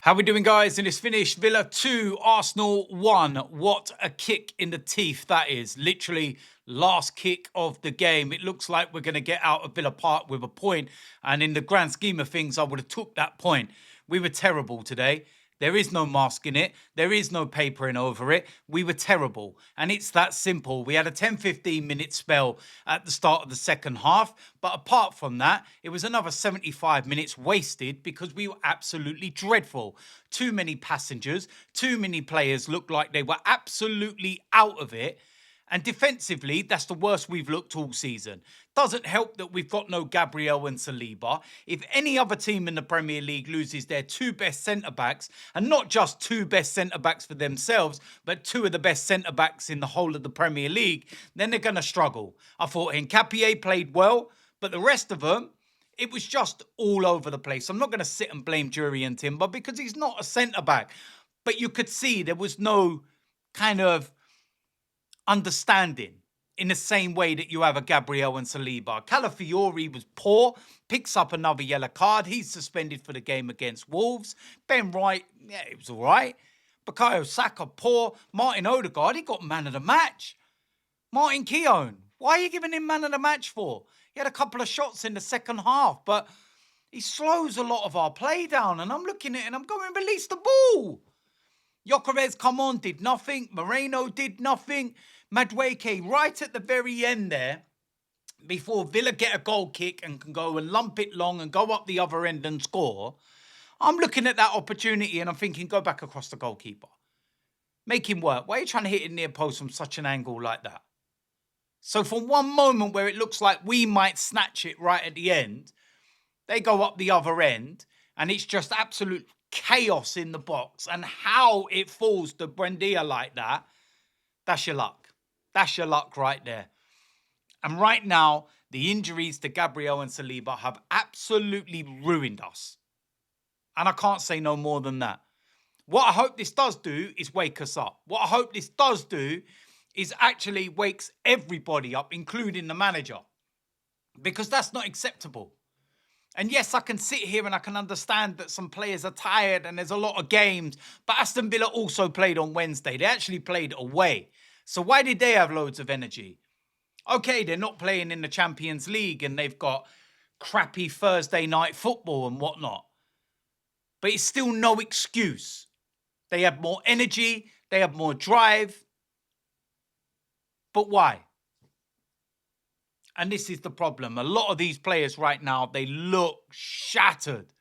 How we doing, guys? And it's finished. Villa 2, Arsenal 1. What a kick in the teeth that is. Literally last kick of the game. It looks like we're going to get out of Villa Park with a point. And in the grand scheme of things, I would have took that point. We were terrible today. There is no masking it. There is no papering over it. We were terrible. And it's that simple. We had a 10-15 minute spell at the start of the second half. But apart from that, it was another 75 minutes wasted because we were absolutely dreadful. Too many passengers. Too many players looked like they were absolutely out of it. And defensively, that's the worst we've looked all season. Doesn't help that we've got no Gabriel and Saliba. If any other team in the Premier League loses their two best centre-backs, and not just two best centre-backs for themselves, but two of the best centre-backs in the whole of the Premier League, then they're going to struggle. I thought Nketiah played well, but the rest of them, it was just all over the place. I'm not going to sit and blame Jurriën Timber because he's not a centre-back. But you could see there was no kind of understanding in the same way that you have a Gabriel and Saliba. Calafiori was poor, picks up another yellow card. He's suspended for the game against Wolves. Ben Wright, yeah, it was all right. Bukayo Saka, poor. Martin Odegaard, he got man of the match. Martin Keown, why are you giving him man of the match for? He had a couple of shots in the second half, but he slows a lot of our play down. And I'm looking at it and I'm going, release the ball. Gyökeres, come on, did nothing. Moreno did nothing. Madueke, right at the very end there, before Villa get a goal kick and can go and lump it long and go up the other end and score, I'm looking at that opportunity and I'm thinking, go back across the goalkeeper. Make him work. Why are you trying to hit it near post from such an angle like that? So from one moment where it looks like we might snatch it right at the end, they go up the other end and it's just absolute chaos in the box. And how it falls to Buendia like that, that's your luck. That's your luck right there. And right now, the injuries to Gabriel and Saliba have absolutely ruined us. And I can't say no more than that. What I hope this does do is wake us up. What I hope this does do is actually wakes everybody up, including the manager. Because that's not acceptable. And yes, I can sit here and I can understand that some players are tired and there's a lot of games. But Aston Villa also played on Wednesday. They actually played away. So why did they have loads of energy? Okay, they're not playing in the Champions League and they've got crappy Thursday night football and whatnot. But it's still no excuse. They have more energy. They have more drive. But why? And this is the problem. A lot of these players right now, they look shattered.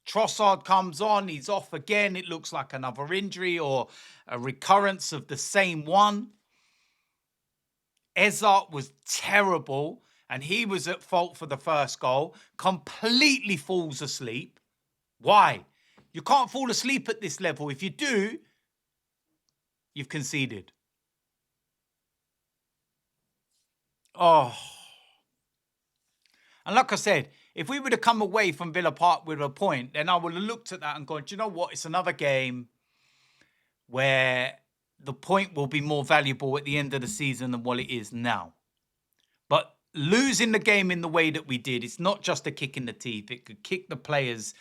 Trossard comes on. He's off again. It looks like another injury or a recurrence of the same one. Ezard was terrible, and he was at fault for the first goal. Completely falls asleep. Why? You can't fall asleep at this level. If you do, you've conceded. Oh. And like I said, if we would have come away from Villa Park with a point, then I would have looked at that and gone, do you know what? It's another game where the point will be more valuable at the end of the season than what it is now. But losing the game in the way that we did, it's not just a kick in the teeth. It could kick the players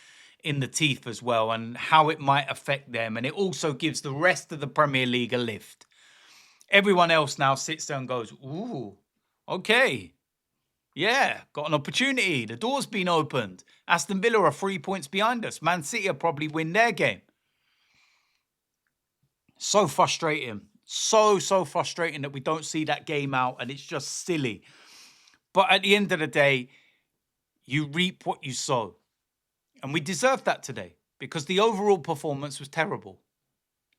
in the teeth as well and how it might affect them. And it also gives the rest of the Premier League a lift. Everyone else now sits there and goes, ooh, okay. Yeah, got an opportunity. The door's been opened. Aston Villa are 3 points behind us. Man City will probably win their game. So frustrating. So frustrating that we don't see that game out and it's just silly. But at the end of the day, you reap what you sow. And we deserved that today because the overall performance was terrible.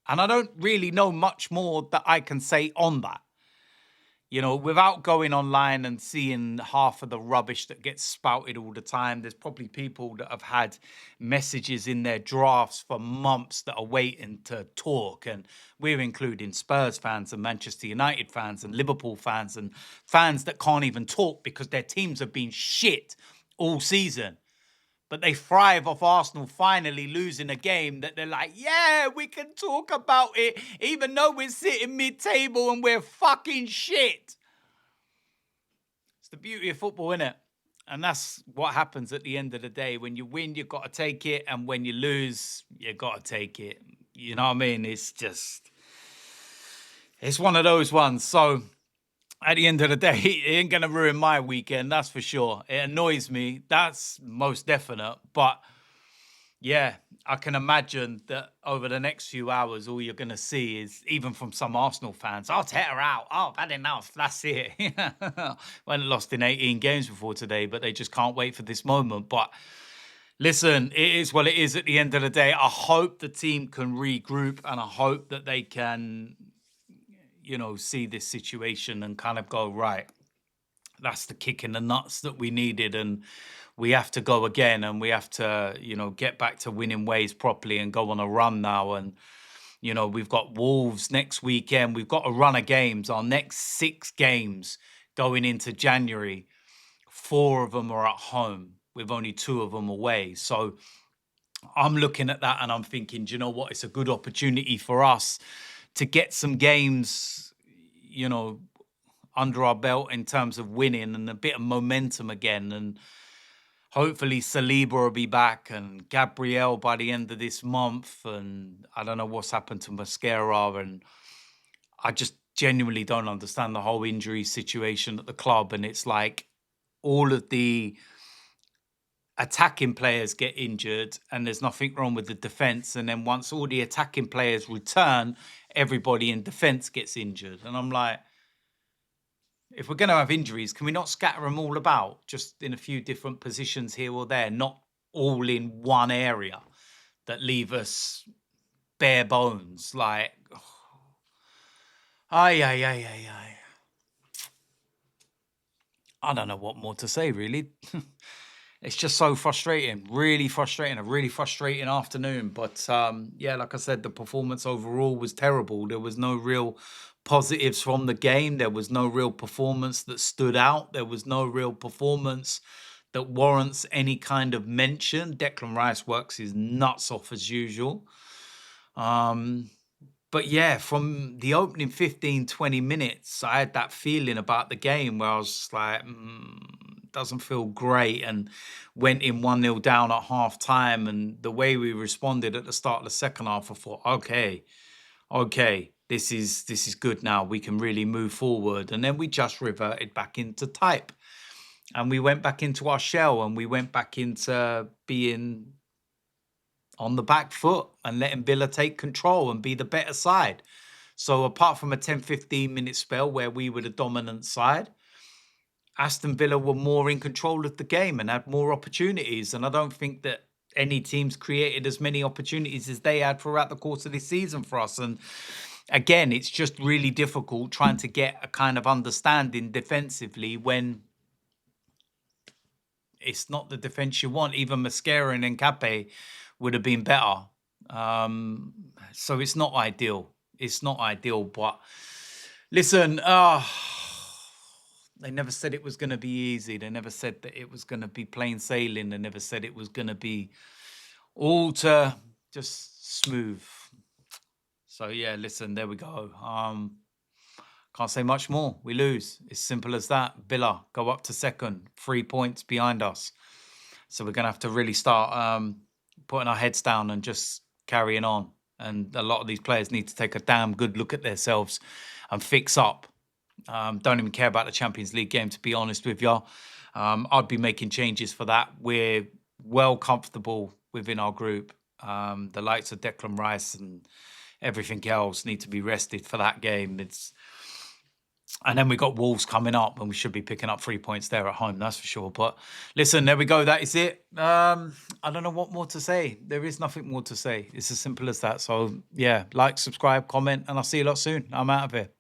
And I don't really know much more that I can say on that. You know, without going online and seeing half of the rubbish that gets spouted all the time, there's probably people that have had messages in their drafts for months that are waiting to talk. And we're including Spurs fans and Manchester United fans and Liverpool fans and fans that can't even talk because their teams have been shit all season. But they thrive off Arsenal finally losing a game that they're like, yeah, we can talk about it, even though we're sitting mid-table and we're fucking shit. It's the beauty of football, isn't it? And that's what happens at the end of the day. When you win, you've got to take it. And when you lose, you got to take it. You know what I mean? It's one of those ones. So at the end of the day, it ain't going to ruin my weekend. That's for sure. It annoys me. That's most definite. But yeah, I can imagine that over the next few hours, all you're going to see is, even from some Arsenal fans, "Oh, tear her out. Oh, bad enough. That's it." We hadn't lost in 18 games before today, but they just can't wait for this moment. But listen, it is what it is at the end of the day. I hope the team can regroup, and I hope that they can, see this situation and kind of go, right, that's the kick in the nuts that we needed, and we have to go again, and we have to, get back to winning ways properly and go on a run now. And, we've got Wolves next weekend. We've got a run of games. Our next 6 games going into January, 4 of them are at home with only 2 of them away. So I'm looking at that and I'm thinking, do you know what? It's a good opportunity for us to get some games, under our belt in terms of winning and a bit of momentum again. And hopefully Saliba will be back, and Gabriel by the end of this month. And I don't know what's happened to Mascara. And I just genuinely don't understand the whole injury situation at the club. And it's like all of the attacking players get injured and there's nothing wrong with the defense. And then once all the attacking players return, everybody in defense gets injured. And I'm like, if we're going to have injuries, can we not scatter them all about, just in a few different positions here or there, not all in one area that leave us bare bones? Like, I don't know what more to say, really. It's just so frustrating, really frustrating, a really frustrating afternoon. But yeah, like I said, the performance overall was terrible. There was no real positives from the game. There was no real performance that stood out. There was no real performance that warrants any kind of mention. Declan Rice works his nuts off as usual. But yeah, from the opening 15, 20 minutes, I had that feeling about the game where I was just like, doesn't feel great, and went in 1-0 down at half time. And the way we responded at the start of the second half, I thought, okay, this is good now. We can really move forward. And then we just reverted back into type. And we went back into our shell, and we went back into being on the back foot and letting Villa take control and be the better side. So apart from a 10-15 minute spell where we were the dominant side, Aston Villa were more in control of the game and had more opportunities. And I don't think that any teams created as many opportunities as they had throughout the course of this season for us. And again, it's just really difficult trying to get a kind of understanding defensively when it's not the defense you want. Even Mascara and Nkape would have been better. So it's not ideal. It's not ideal. But listen, they never said it was going to be easy. They never said that it was going to be plain sailing. They never said it was going to be all to just smooth. So yeah, listen, there we go. Can't say much more. We lose. It's simple as that. Villa go up to second, 3 points behind us. So we're going to have to really start putting our heads down and just carrying on. And a lot of these players need to take a damn good look at themselves and fix up. Don't even care about the Champions League game, to be honest with you. I'd be making changes for that. We're well comfortable within our group. The likes of Declan Rice and everything else need to be rested for that game. And then we got Wolves coming up, and we should be picking up 3 points there at home, that's for sure. But listen, there we go. That is it. I don't know what more to say. There is nothing more to say. It's as simple as that. So yeah, like, subscribe, comment, and I'll see you lot soon. I'm out of here.